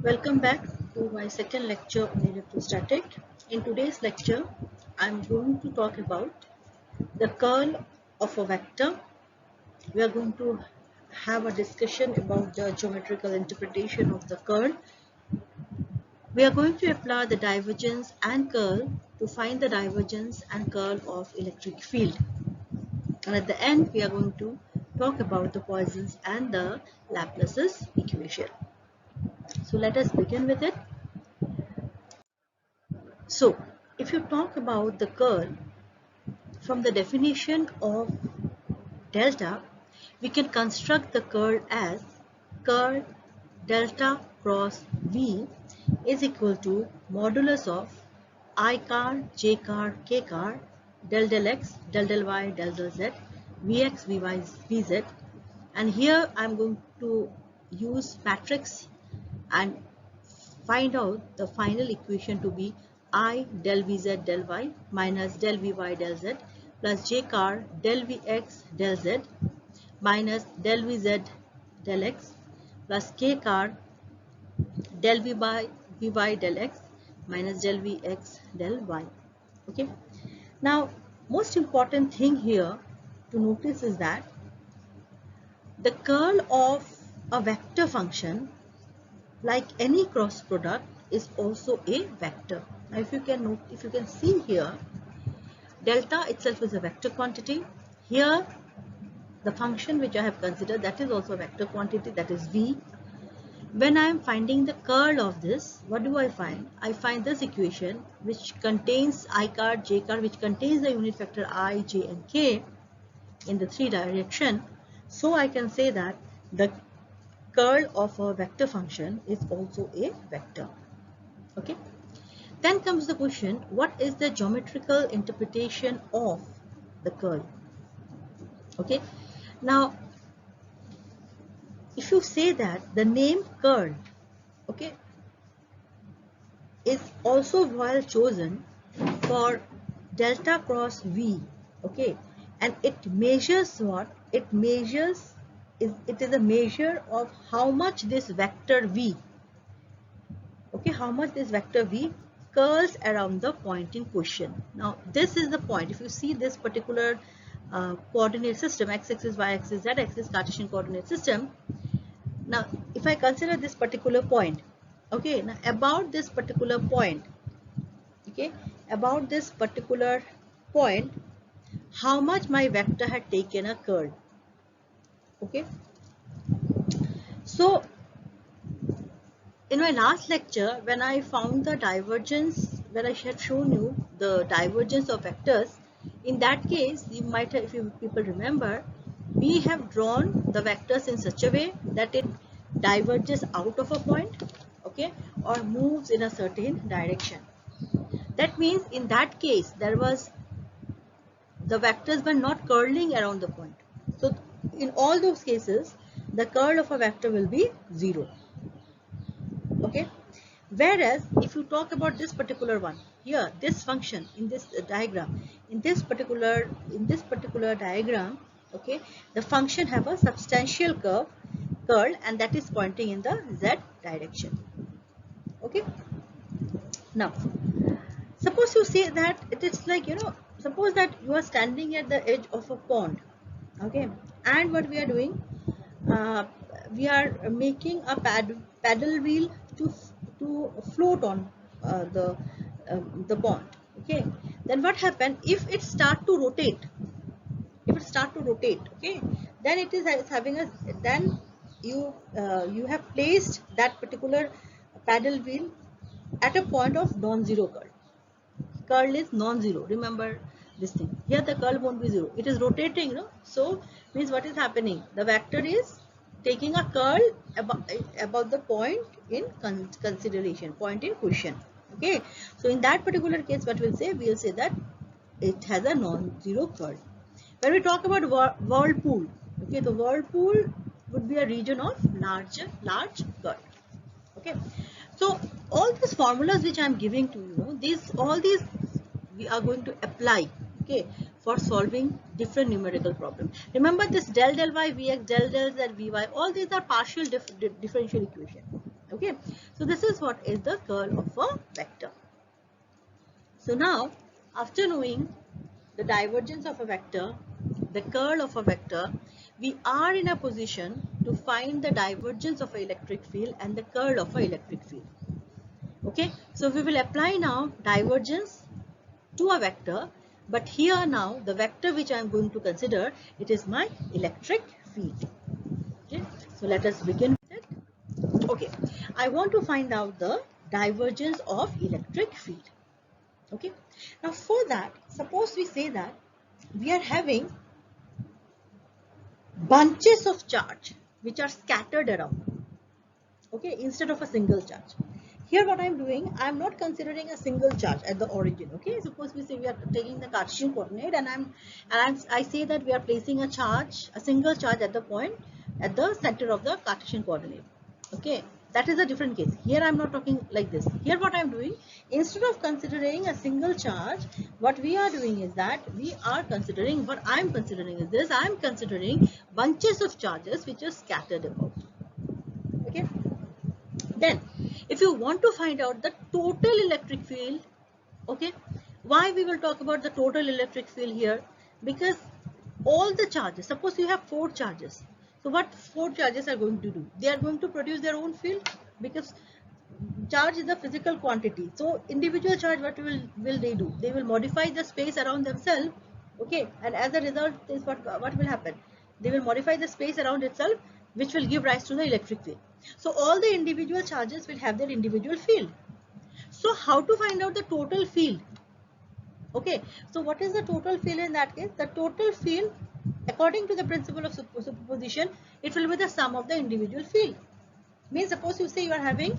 Welcome back to my second lecture on electrostatic. In today's lecture, I'm going to talk about the curl of a vector. We are going to have a discussion about the geometrical interpretation of the curl. We are going to apply the divergence and curl to find the divergence and curl of electric field. And at the end, we are going to talk about the Poisson's and the Laplace's equation. So let us begin with it. So, if you talk about the curl, from the definition of delta, we can construct the curl as curl delta cross V is equal to modulus of I car, j car, k car, del x, del y, del z, vx, vy, vz. And here I am going to use matrix and find out the final equation to be I del Vz del y minus del Vy del z plus j car del Vx del z minus del Vz del x plus k car del Vy del x minus del Vx del y. Okay. Now, most important thing here to notice is that the curl of a vector function, like any cross product, is also a vector. Now if you can see here, delta itself is a vector quantity. Here the function which I have considered, that is also a vector quantity, that is v. When I am finding the curl of this, what do I find? I find this equation which contains I car, j car, which contains the unit vector I, j and k in the three direction. So I can say that the curl of a vector function is also a vector. Okay. Then comes the question, what is the geometrical interpretation of the curl? Okay. Now, if you say that the name curl, okay, is also well chosen for delta cross V, okay, and it measures what? It measures, it is a measure of how much this vector V, okay, how much this vector V curls around the point in question. Now this is the point. If you see this particular coordinate system, x-axis, y-axis, z-axis, Cartesian coordinate system. Now if I consider this particular point, okay, now about this particular point, okay, about this particular point, how much my vector had taken a curl, okay. So in my last lecture, when I found the divergence, when I had shown you the divergence of vectors, in that case, you might have, if you people remember, we have drawn the vectors in such a way that it diverges out of a point, okay, or moves in a certain direction. That means in that case, the vectors were not curling around the point. So in all those cases, the curl of a vector will be 0. Okay. Whereas if you talk about this particular one here, this function in this diagram, in this particular diagram, okay, the function have a substantial curl, and that is pointing in the z direction. Okay. Now suppose you say that it is like, suppose that you are standing at the edge of a pond, okay, and what we are doing, we are making a paddle wheel to float on the pond, okay. Then what happen if it start to rotate? If it start to rotate, okay, then it is having a, then you have placed that particular paddle wheel at a point of non-zero curl. Curl is non-zero. Remember this thing. Here the curl won't be zero. It is rotating, no? So means what is happening? The vector is taking a curl about the point in consideration, point in question. Okay. So in that particular case, what we'll say? We'll say that it has a non-zero curl. When we talk about whirlpool, okay, the whirlpool would be a region of large curl. Okay. So all these formulas which I am giving to you, all these we are going to apply, okay, for solving different numerical problems. Remember this del y, vx, del z, vy, all these are partial differential equation. Okay, so this is what is the curl of a vector. So now, after knowing the divergence of a vector, the curl of a vector, we are in a position to find the divergence of an electric field and the curl of an electric field. Okay, so we will apply now divergence to a vector, but here now the vector which I am going to consider, it is my electric field. Okay, so let us begin with it. Okay, I want to find out the divergence of electric field. Okay, now for that, suppose we say that we are having bunches of charge which are scattered around, okay, instead of a single charge. Here what I'm doing, I'm not considering a single charge at the origin. Okay, suppose we say we are taking the Cartesian coordinate and I say that we are placing a charge, a single charge at the point at the center of the Cartesian coordinate. Okay, that is a different case. Here I'm not talking like this. Here what I'm doing, instead of considering a single charge, what we are doing is that we are considering, what I'm considering is this, I'm considering bunches of charges which are scattered about. Okay, then if you want to find out the total electric field, okay, why we will talk about the total electric field here? Because all the charges, suppose you have 4 charges. So what 4 charges are going to do? They are going to produce their own field, because charge is a physical quantity. So individual charge, what will they do? They will modify the space around themselves. Okay, and as a result is what will happen? They will modify the space around itself, which will give rise to the electric field. So all the individual charges will have their individual field. So how to find out the total field? Okay, so what is the total field in that case? The total field, according to the principle of superposition, it will be the sum of the individual field. Means suppose you say you are having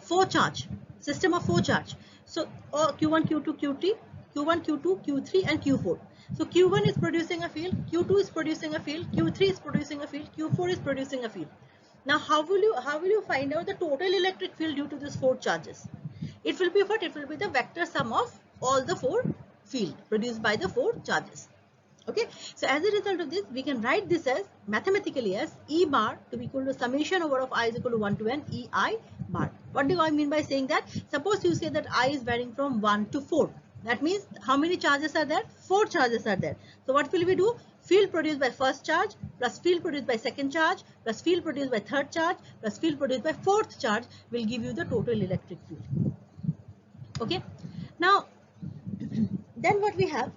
4 charge, system of 4 charge. So Q1, Q2, Q3, Q1, Q2, Q3 and Q4. So Q1 is producing a field, Q2 is producing a field, Q3 is producing a field, Q4 is producing a field. Now how will you find out the total electric field due to these 4 charges? It will be what? It will be the vector sum of all the 4 field produced by the 4 charges. Okay, so as a result of this, we can write this as mathematically as E bar to be equal to summation over of I is equal to 1 to n EI bar. What do I mean by saying that? Suppose you say that I is varying from 1 to 4. That means how many charges are there? 4 charges are there. So what will we do? Field produced by first charge plus field produced by second charge plus field produced by third charge plus field produced by fourth charge will give you the total electric field. Okay, now then what we have,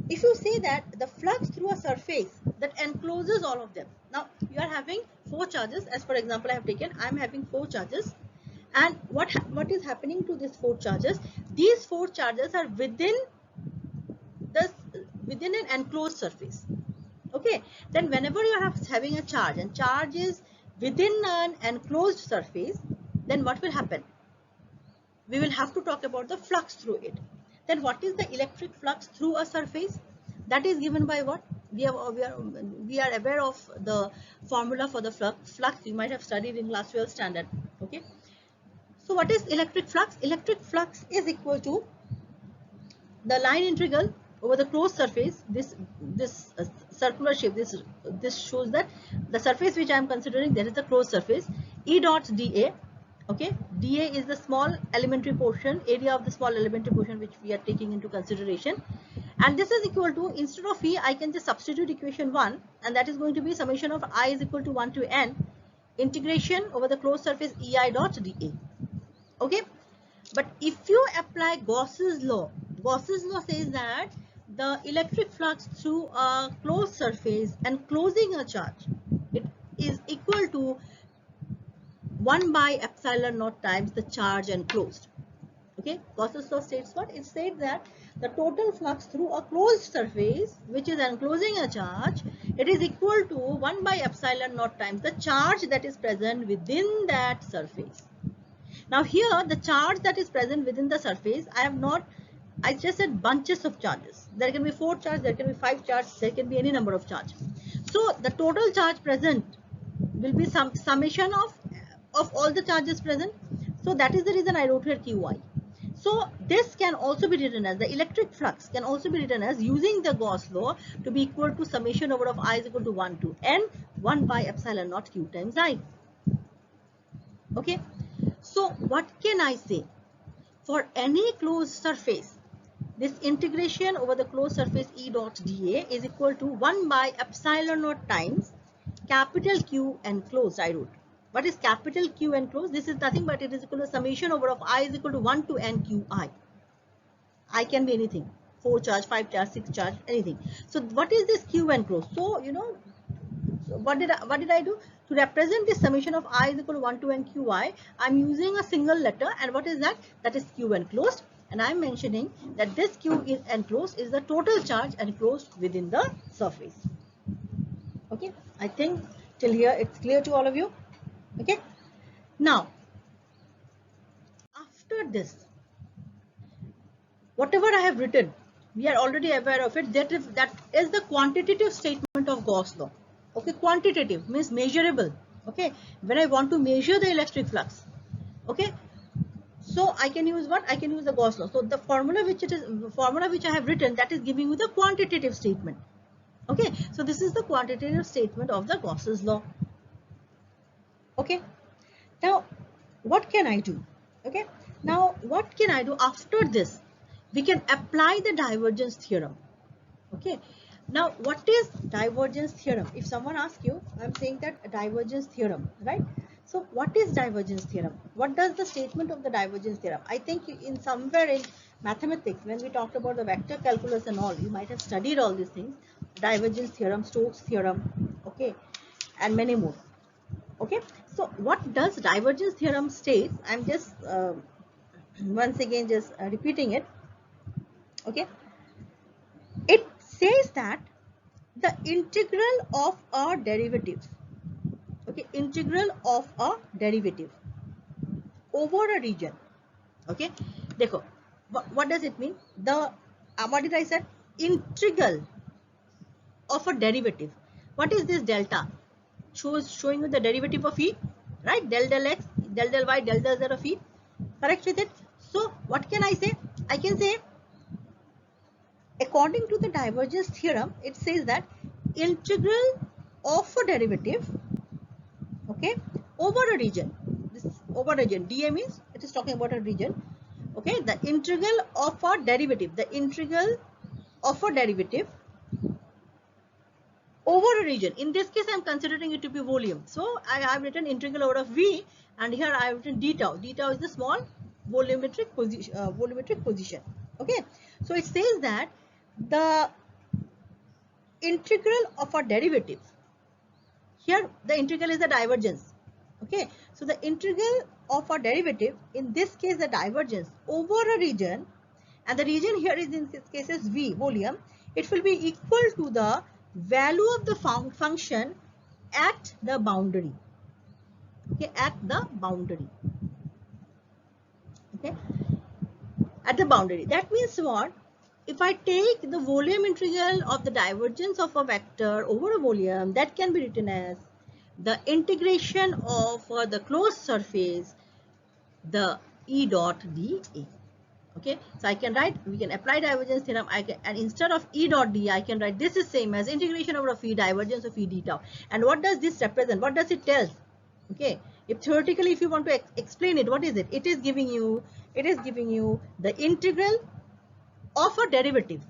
if you say that the flux through a surface that encloses all of them. Now you are having 4 charges, as for example I have taken, I am having 4 charges, and what is happening to these 4 charges? These 4 charges are within an enclosed surface. Okay, then whenever you are having a charge and charge is within an enclosed surface, then what will happen? We will have to talk about the flux through it. Then what is the electric flux through a surface? That is given by what? We are aware of the formula for the flux. You might have studied in class 12 standard. Okay. So what is electric flux? Electric flux is equal to the line integral over the closed surface. This circular shape. This shows that the surface which I am considering, there is a closed surface. E dot dA. Okay, dA is the small elementary portion, area of the small elementary portion which we are taking into consideration, and this is equal to, instead of E, I can just substitute equation 1, and that is going to be summation of I is equal to 1 to n integration over the closed surface EI dot dA. Okay, but if you apply Gauss's law says that the electric flux through a closed surface enclosing a charge, it is equal to 1 by epsilon naught times the charge enclosed. Okay, Gauss's law states what? It says that the total flux through a closed surface which is enclosing a charge, it is equal to 1 by epsilon naught times the charge that is present within that surface. Now here the charge that is present within the surface, I just said bunches of charges. There can be 4 charges, there can be 5 charges, there can be any number of charges. So the total charge present will be some summation of all the charges present. So that is the reason I wrote here Qi. So this can also be written as, the electric flux can also be written as, using the Gauss law, to be equal to summation over of I is equal to 1 to n 1 by epsilon naught Q times I. Okay, so what can I say? For any closed surface, this integration over the closed surface E dot dA is equal to 1 by epsilon naught times capital Q enclosed. I wrote. What is capital Q enclosed? This is nothing but it is equal to summation over of I is equal to 1 to n Q I. I can be anything. 4 charge, 5 charge, 6 charge, anything. So what is this Q enclosed? So so what did I do? To represent this summation of I is equal to 1 to n Qi, I'm using a single letter, and what is that? That is Q enclosed, and I'm mentioning that this Q is enclosed is the total charge enclosed within the surface. Okay, I think till here it's clear to all of you. Okay, now after this, whatever I have written, we are already aware of it. That is the quantitative statement of Gauss law. Okay, quantitative means measurable. Okay, when I want to measure the electric flux, okay, so I can use what? I can use the Gauss law. So the formula which I have written, that is giving you the quantitative statement. Okay, so this is the quantitative statement of the Gauss's law. Okay, now what can I do? Okay, now what can I do after this? We can apply the divergence theorem. Okay, now what is divergence theorem? If someone asks you, I'm saying that divergence theorem, right? So what is divergence theorem? What does the statement of the divergence theorem? I think in somewhere in mathematics, when we talked about the vector calculus and all, you might have studied all these things. Divergence theorem, Stokes theorem, okay, and many more. Okay, so what does divergence theorem state? I'm just once again just repeating it. Okay, it says that the integral of a derivative, okay, integral of a derivative over a region, okay, देखो, what does it mean? The what did I say? Integral of a derivative. What is this delta? Showing you the derivative of e, right? Del x, del y, del z of e. Correct with it? So what can I say? I can say, according to the divergence theorem, it says that integral of a derivative, okay, over a region. This over a region, dA means it is talking about a region. Okay, the integral of a derivative, the integral of a derivative over a region. In this case, I am considering it to be volume. So I have written integral over of V, and here I have written d tau. D tau is the small volumetric position. Okay, so it says that the integral of a derivative, here the integral is the divergence. Okay, so the integral of a derivative, in this case the divergence over a region, and the region here is in this case is V, volume, it will be equal to the value of the function at the boundary. Okay, at the boundary. Okay, at the boundary. That means what? If I take the volume integral of the divergence of a vector over a volume, that can be written as the integration of the closed surface, the E dot dA. Okay, so I can write, we can apply divergence theorem, and instead of E dot d, I can write this is same as integration over of E, divergence of E d tau. And what does this represent? What does it tell? Okay, if theoretically, if you want to explain it, what is it? It is giving you the integral of a derivative,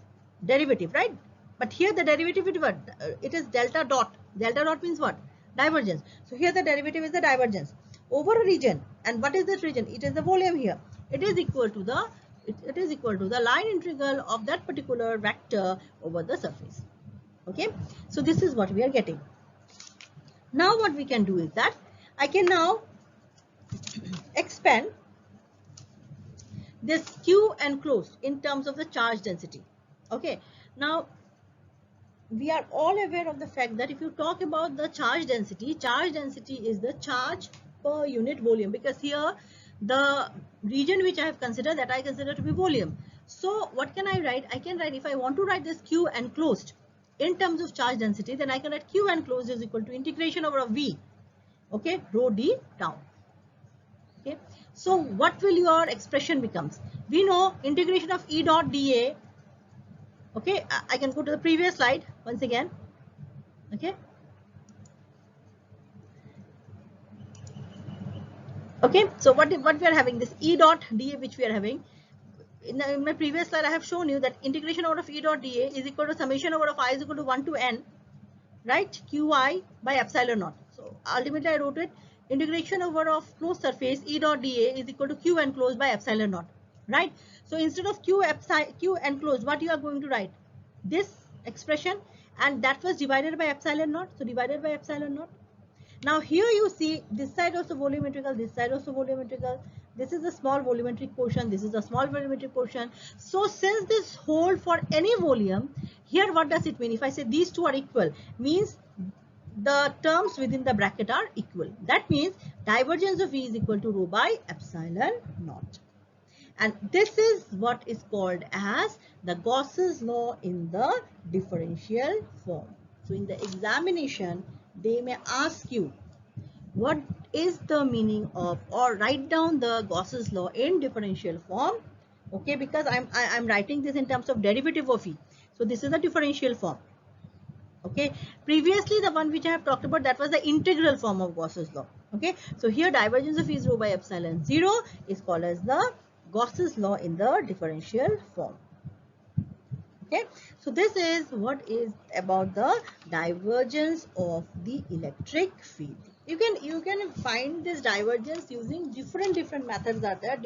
right? But here the derivative is what? It is delta dot. Delta dot means what? Divergence. So here the derivative is the divergence over a region. And what is this region? It is the volume here. It is equal to the line integral of that particular vector over the surface. Okay, so this is what we are getting. Now what we can do is that I can now expand this Q enclosed in terms of the charge density. Okay, now we are all aware of the fact that if you talk about the charge density is the charge per unit volume, because here the region which I have considered, that I consider to be volume. So what can I write? I can write, if I want to write this Q enclosed in terms of charge density, then I can write Q enclosed is equal to integration over V, okay, rho d tau. Okay, so what will your expression becomes? We know integration of E dot dA. Okay, I can go to the previous slide once again. Okay, Okay, so what we are having, this E dot dA which we are having. In my previous slide, I have shown you that integration out of E dot dA is equal to summation over of I is equal to 1 to n, right? Qi by epsilon naught. So ultimately I wrote it, integration over of closed surface E dot dA is equal to Q enclosed by epsilon naught, right? So instead of Q enclosed, what you are going to write? This expression, and that was divided by epsilon naught. So divided by epsilon naught. Now here you see this side also volumetrical, this side also volumetrical. This is a small volumetric portion, this is a small volumetric portion. So since this hold for any volume, here what does it mean? If I say these two are equal, means the terms within the bracket are equal. That means divergence of E is equal to rho by epsilon naught. And this is what is called as the Gauss's law in the differential form. So in the examination, they may ask you what is the meaning of, or write down the Gauss's law in differential form. Okay, because I'm writing this in terms of derivative of E. So this is the differential form. Okay, previously the one which I have talked about, that was the integral form of Gauss's law. Okay, so here divergence of E is rho by epsilon 0 is called as the Gauss's law in the differential form. Okay, so this is what is about the divergence of the electric field. You can find this divergence using different methods are there.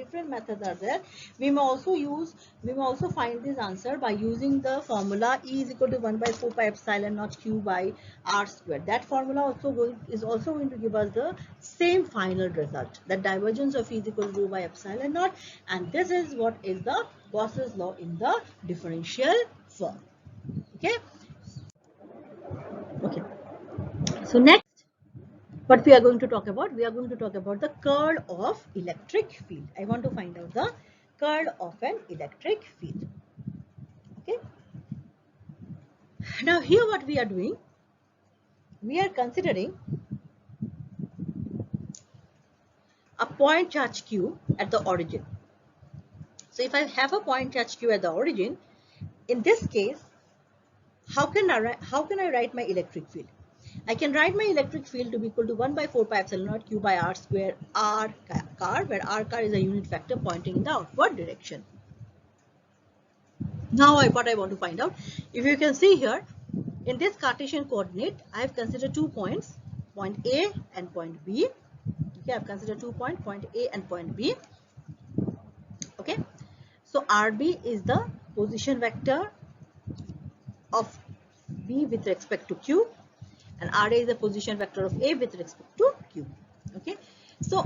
We may also find this answer by using the formula E is equal to 1 by 4 pi epsilon naught Q by R squared. That formula is also going to give us the same final result, that divergence of E is equal to rho by epsilon naught, and this is what is the Gauss's law in the differential form. Okay. So next, what we are going to talk about? We are going to talk about the curl of electric field. I want to find out the curl of an electric field. Okay. Now here what we are doing, we are considering a point charge Q at the origin. So if I have a point charge Q at the origin, in this case, how can I write my electric field? I can write my electric field to be equal to 1 by 4 pi epsilon naught Q by R square R car, where R car is a unit vector pointing in the outward direction. Now what I want to find out, if you can see here, in this Cartesian coordinate, I have considered 2 points, point A and point B. Okay, I have considered 2 points, point A and point B. Okay, so RB is the position vector of B with respect to Q, and RA is the position vector of A with respect to Q. Okay, so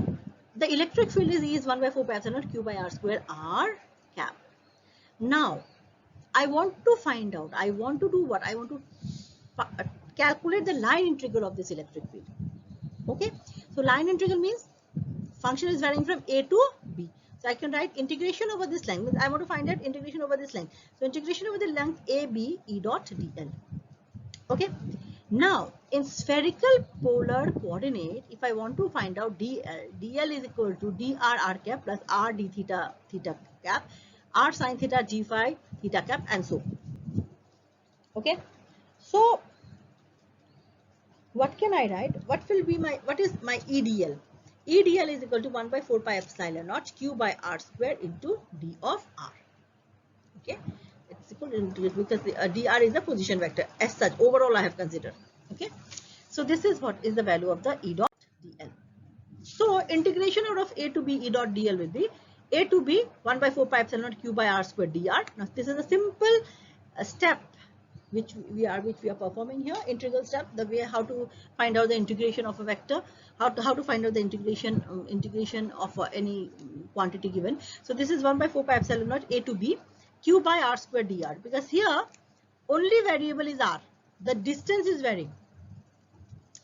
the electric field is 1 by 4 pi epsilon naught Q by R square R cap. Now I want to find out, I want to do what? I want to calculate the line integral of this electric field. Okay, so line integral means function is varying from A to B. So I can write integration over this length. I want to find out integration over this length. So integration over the length AB E dot dl. Okay. Now in spherical polar coordinate, if I want to find out dl is equal to dr r cap plus r d theta theta cap, r sin theta g phi theta cap, and so. Okay. So what can I write? What is my EDL? EDL is equal to 1 by 4 pi epsilon naught Q by R square into D of R. Okay, it's equal to, because the dr is the position vector as such. Overall, I have considered. Okay, so this is what is the value of the E dot dl. So integration out of A to B E dot dl will be A to B 1 by 4 pi epsilon naught Q by R square dr. Now this is a simple step which we are performing here, integral step, the way how to find out the integration of a vector, how to find out the integration of any quantity given. So this is 1 by 4 pi epsilon naught A to B Q by R square dr, because here only variable is R, the distance is varying.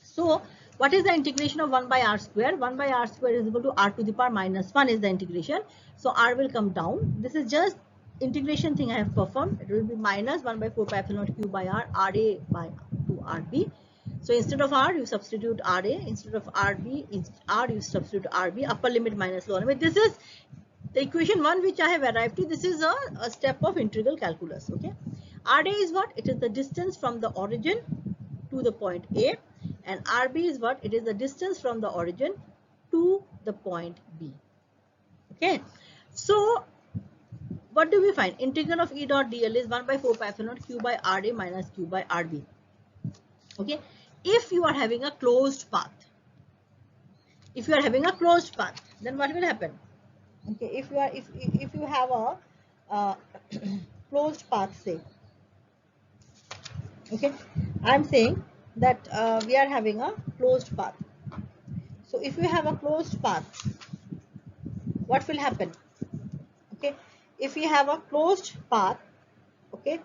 So what is the integration of 1 by R square? 1 by R square is equal to R to the power minus 1 is the integration. So R will come down. This is just integration thing I have performed. It will be minus 1 by 4 pi epsilon naught Q by R, RA by 2 RB. So instead of R, you substitute RA. Instead of RB, R you substitute RB. Upper limit minus lower limit. This is the equation 1 which I have arrived to. This is a step of integral calculus. Okay. RA is what? It is the distance from the origin to the point A. And RB is what? It is the distance from the origin to the point B. Okay, so what do we find? Integral of E dot dl is 1 by 4 pi epsilon q by RA minus q by RB. Okay, if you are having a closed path, then what will happen? Okay, if you have a closed path, say, okay, I'm saying that we are having a closed path. So if you have a closed path, what will happen? Okay, if you have a closed path, okay,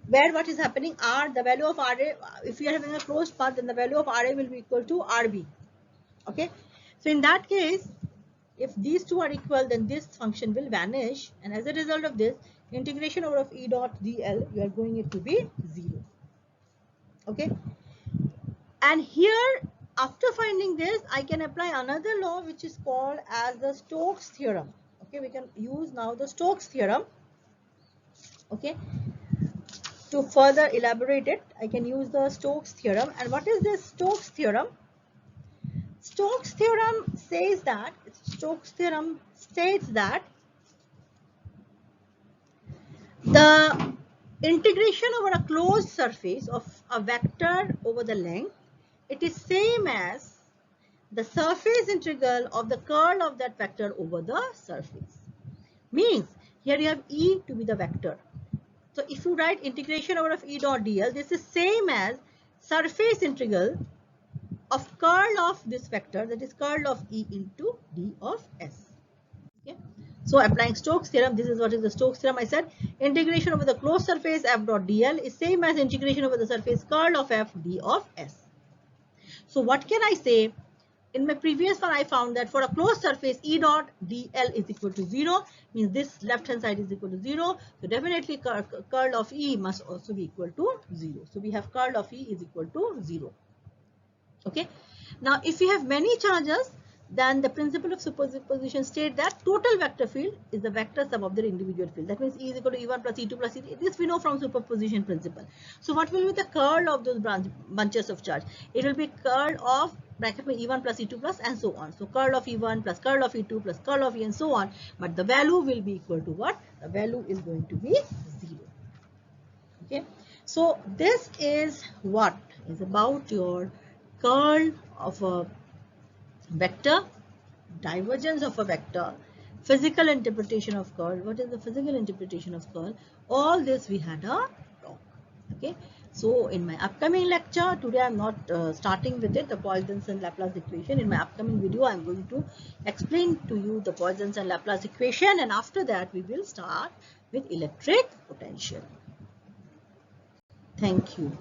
where what is happening, R, the value of RA, if you are having a closed path, then the value of RA will be equal to RB. Okay, so in that case, if these two are equal, then this function will vanish, and as a result of this, integration over of E dot dl, you are going it to be 0. Okay, and here after finding this, I can apply another law which is called as the Stokes theorem. Okay, we can use now the Stokes theorem. Okay, to further elaborate it, I can use the Stokes theorem. And what is this Stokes theorem? Stokes theorem says that, Stokes theorem states that the integration over a closed surface of a vector over the length, it is same as the surface integral of the curl of that vector over the surface. Means here you have E to be the vector. So if you write integration over of E dot dl, this is same as surface integral of curl of this vector, that is curl of E into d of s. Okay. So applying Stokes theorem, this is what is the Stokes theorem. I said integration over the closed surface f dot dl is same as integration over the surface curl of f d of s. So what can I say? In my previous one, I found that for a closed surface, E dot dl is equal to 0, means this left hand side is equal to 0. So definitely curl of E must also be equal to 0. So we have curl of E is equal to 0. Okay. Now, if you have many charges, then the principle of superposition states that total vector field is the vector sum of their individual field. That means E is equal to E1 plus E2 plus E3. This we know from superposition principle. So what will be the curl of those bunches of charge? It will be curl of bracket में E1 plus E2 plus and so on. So curl of E1 plus curl of E2 plus curl of E and so on. But the value will be equal to what? The value is going to be 0. Okay. So this is what is about your curl of a vector, divergence of a vector, physical interpretation of curl. What is the physical interpretation of curl? All this we had a talk. Okay. So in my upcoming lecture, today I am not starting with it, the Poisson's and Laplace equation. In my upcoming video, I am going to explain to you the Poisson's and Laplace equation, and after that we will start with electric potential. Thank you.